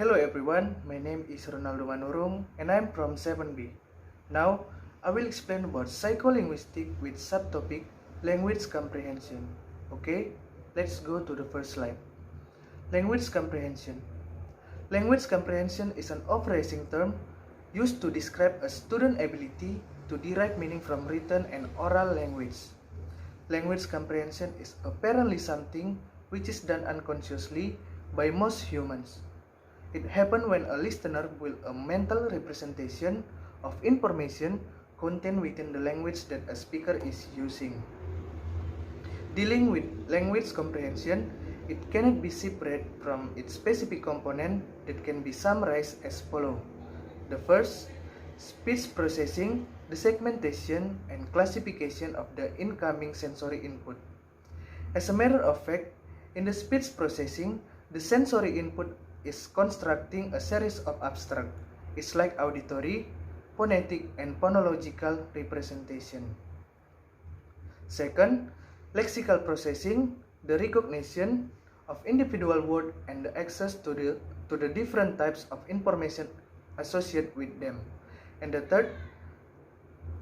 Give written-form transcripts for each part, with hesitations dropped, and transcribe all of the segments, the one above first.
Hello everyone, my name is Ronaldo Manurung and I am from 7B. Now, I will explain about psycholinguistics with subtopic language comprehension. Okay, let's go to the first slide. Language comprehension. Language comprehension is an overarching term used to describe a student's ability to derive meaning from written and oral language. Language comprehension is apparently something which is done unconsciously by most humans. It happens when a listener builds a mental representation of information contained within the language that a speaker is using. Dealing with language comprehension, it cannot be separated from its specific component that can be summarized as follows. The first, speech processing, the segmentation and classification of the incoming sensory input. As a matter of fact, in the speech processing, the sensory input is constructing a series of abstract. It's like auditory, phonetic, and phonological representation. Second, lexical processing, the recognition of individual words and the access to the different types of information associated with them. And the third,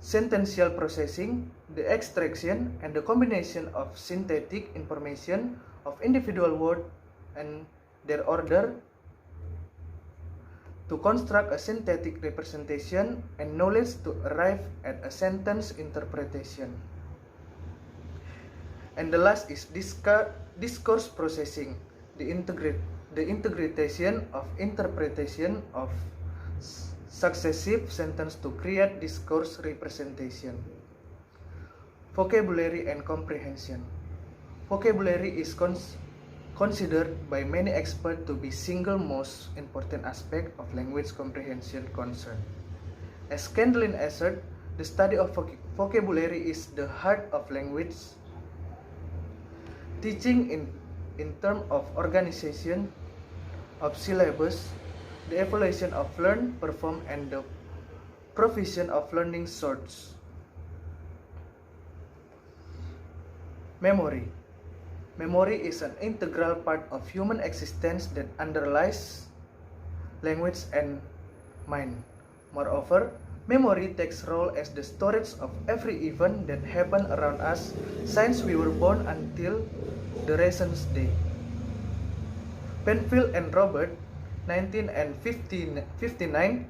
sentential processing, the extraction and the combination of synthetic information of individual words and their order to construct a synthetic representation and knowledge to arrive at a sentence interpretation. And the last is discourse processing, the integration of interpretation of successive sentences to create discourse representation. Vocabulary and comprehension. Vocabulary is considered by many experts to be single most important aspect of language comprehension concern. As Kendlin asserted, the study of vocabulary is the heart of language teaching in terms of organization of syllabus, the evaluation of learn, perform, and the provision of learning source. Memory. Memory is an integral part of human existence that underlies language and mind. Moreover, memory takes role as the storage of every event that happened around us since we were born until the recent day. Penfield and Robert, 19 and 59,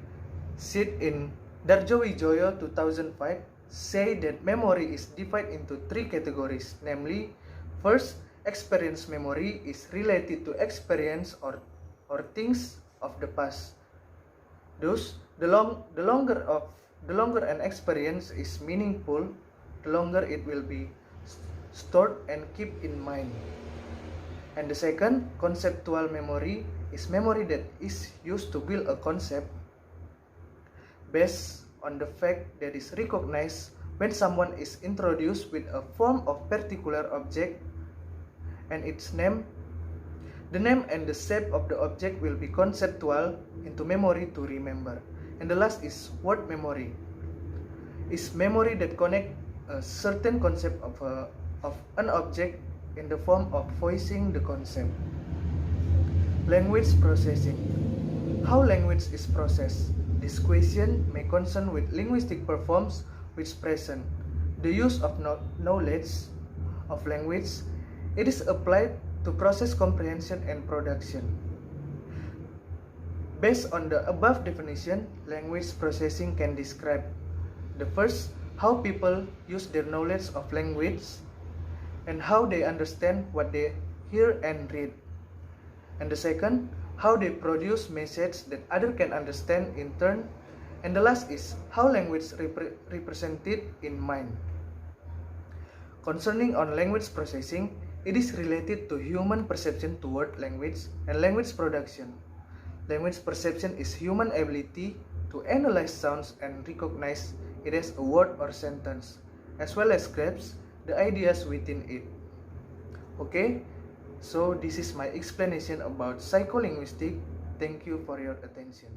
said in Darjowijoyo 2005, say that memory is divided into three categories, namely, first, experience memory is related to experience or things of the past. Thus, the longer an experience is meaningful, the longer it will be stored and kept in mind. And the second, conceptual memory, is memory that is used to build a concept based on the fact that is recognized when someone is introduced with a form of particular object and its name. The name and the shape of the object will be conceptual into memory to remember. And the last is word memory. Is memory that connects a certain concept of an object in the form of voicing the concept. Language processing. How language is processed? This question may concern with linguistic performs which present the use of knowledge of language. It is applied to process comprehension and production. Based on the above definition, language processing can describe the first, how people use their knowledge of language and how they understand what they hear and read. And the second, how they produce messages that others can understand in turn. And the last is how language represented in mind. Concerning on language processing, it is related to human perception toward language and language production. Language perception is human ability to analyze sounds and recognize it as a word or sentence, as well as grasp the ideas within it. Okay, so this is my explanation about psycholinguistics. Thank you for your attention.